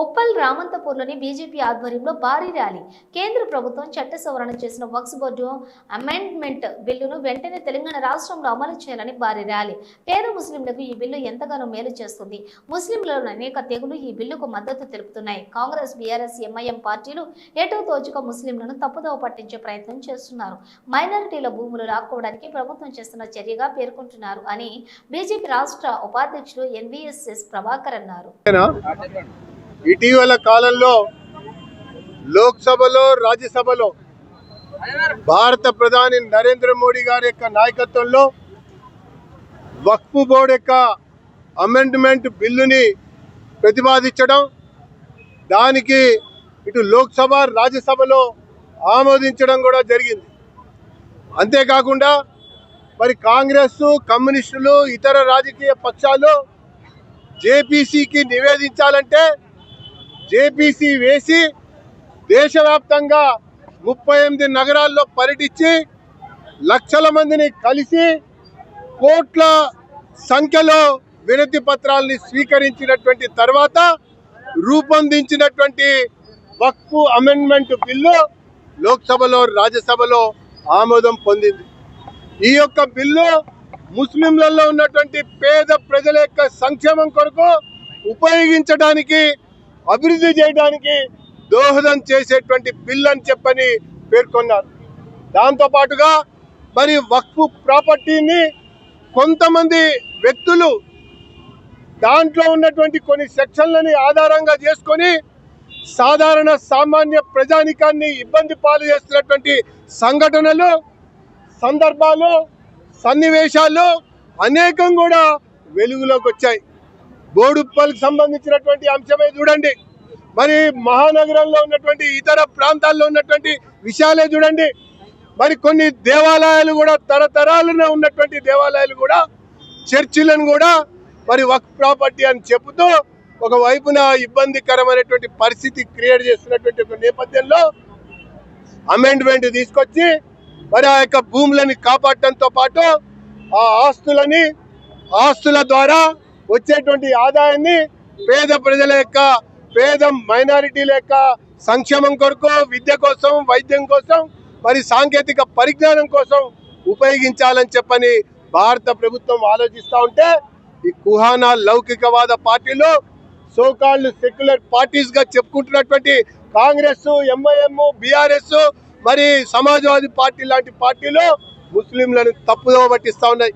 Uppal రామంతపూర్లోని BJP ఆధ్వర్యంలో భారీ rally. కేంద్ర ప్రభుత్వం చట్ట సవరణ చేసిన వక్ఫ్ బోర్డు అమెండ్మెంట్ బిల్లును వెంటనే తెలంగాణ రాష్ట్రంలో అమలు చేయాలని భారీ ర్యాలీ. పేద ముస్లింలకు ఈ బిల్లు ఎంతగానో మేలు చేస్తుంది. ముస్లింలలోని అనేక తెగులు ఈ బిల్లుకు మద్దతు తెలుపుతున్నాయి. కాంగ్రెస్, బీఆర్ఎస్, ఎంఐఎం పార్టీలు ఎటో తోచుక ముస్లింలను తప్పుదోవ పట్టించే ప్రయత్నం చేస్తున్నారు. మైనారిటీల భూములు లాక్కోవడానికి ప్రభుత్వం చేస్తున్న చర్యగా పేర్కొంటున్నారు అని బీజేపీ రాష్ట్ర ఉపాధ్యక్షుడు ఎన్వీఎస్ఎస్ ప్రభాకర్ అన్నారు. ఇటీవల కాలంలో లోక్సభలో, రాజ్యసభలో భారత ప్రధాని నరేంద్ర మోడీ గారి యొక్క నాయకత్వంలో వక్ఫ్ బోర్డు యొక్క అమెండ్మెంట్ బిల్లుని ప్రతిపాదించడం, దానికి ఇటు లోక్సభ, రాజ్యసభలో ఆమోదించడం కూడా జరిగింది. అంతేకాకుండా మరి కాంగ్రెస్, కమ్యూనిస్టులు, ఇతర రాజకీయ పక్షాలు జేపీసీకి నివేదించాలంటే జేపీసీ వేసి దేశవ్యాప్తంగా 38 నగరాల్లో పర్యటించి లక్షల మందిని కలిసి కోట్ల సంఖ్యలో వినతి పత్రాలని స్వీకరించినటువంటి తర్వాత రూపొందించినటువంటి వక్ఫ్ అమెండ్మెంట్ బిల్లు లోక్సభలో, రాజ్యసభలో ఆమోదం పొందింది. ఈ యొక్క బిల్లు ముస్లింలలో ఉన్నటువంటి పేద ప్రజల యొక్క సంక్షేమం కొరకు ఉపయోగించడానికి, అభివృద్ధి చేయడానికి దోహదం చేసేటువంటి బిల్ అని చెప్పని పేర్కొన్నారు. దాంతోపాటుగా మరి వక్ఫ్ ప్రాపర్టీని కొంతమంది వ్యక్తులు దాంట్లో ఉన్నటువంటి కొన్ని సెక్షన్లని ఆధారంగా చేసుకొని సాధారణ సామాన్య ప్రజానికాన్ని ఇబ్బంది పాలు చేస్తున్నటువంటి సంఘటనలు, సందర్భాలు, సన్నివేశాలు అనేకం కూడా వెలుగులోకి వచ్చాయి. బోడుప్పల్కి సంబంధించినటువంటి అంశమే చూడండి, మరి మహానగరంలో ఉన్నటువంటి ఇతర ప్రాంతాల్లో ఉన్నటువంటి విషయాలే చూడండి. మరి కొన్ని దేవాలయాలు కూడా, తరతరాలుగా ఉన్నటువంటి దేవాలయాలు కూడా, చర్చిలను కూడా మరి వక్ఫ్ ప్రాపర్టీ అని చెబుతూ ఒకవైపున ఇబ్బందికరమైనటువంటి పరిస్థితి క్రియేట్ చేస్తున్నటువంటి ఒక నేపథ్యంలో అమెండ్మెంట్ తీసుకొచ్చి మరి ఆ యొక్క భూములని కాపాడటంతో పాటు ఆ ఆస్తుల ద్వారా వచ్చేటువంటి ఆదాయాన్ని పేద ప్రజల యొక్క, పేద మైనారిటీల యొక్క సంక్షేమం కొరకు, విద్య కోసం, వైద్యం కోసం, మరి సాంకేతిక పరిజ్ఞానం కోసం ఉపయోగించాలని చెప్పని భారత ప్రభుత్వం ఆలోచిస్తూ ఉంటే ఈ కుహానా లౌకికవాద పార్టీలు, సోకాల్డ్ సెక్యులర్ పార్టీస్ గా చెప్పుకుంటున్నటువంటి కాంగ్రెస్, ఎంఐఎం, బీఆర్ఎస్, మరి సమాజ్వాదీ పార్టీ లాంటి పార్టీలు ముస్లింలను తప్పుదోవ పట్టిస్తూ ఉన్నాయి.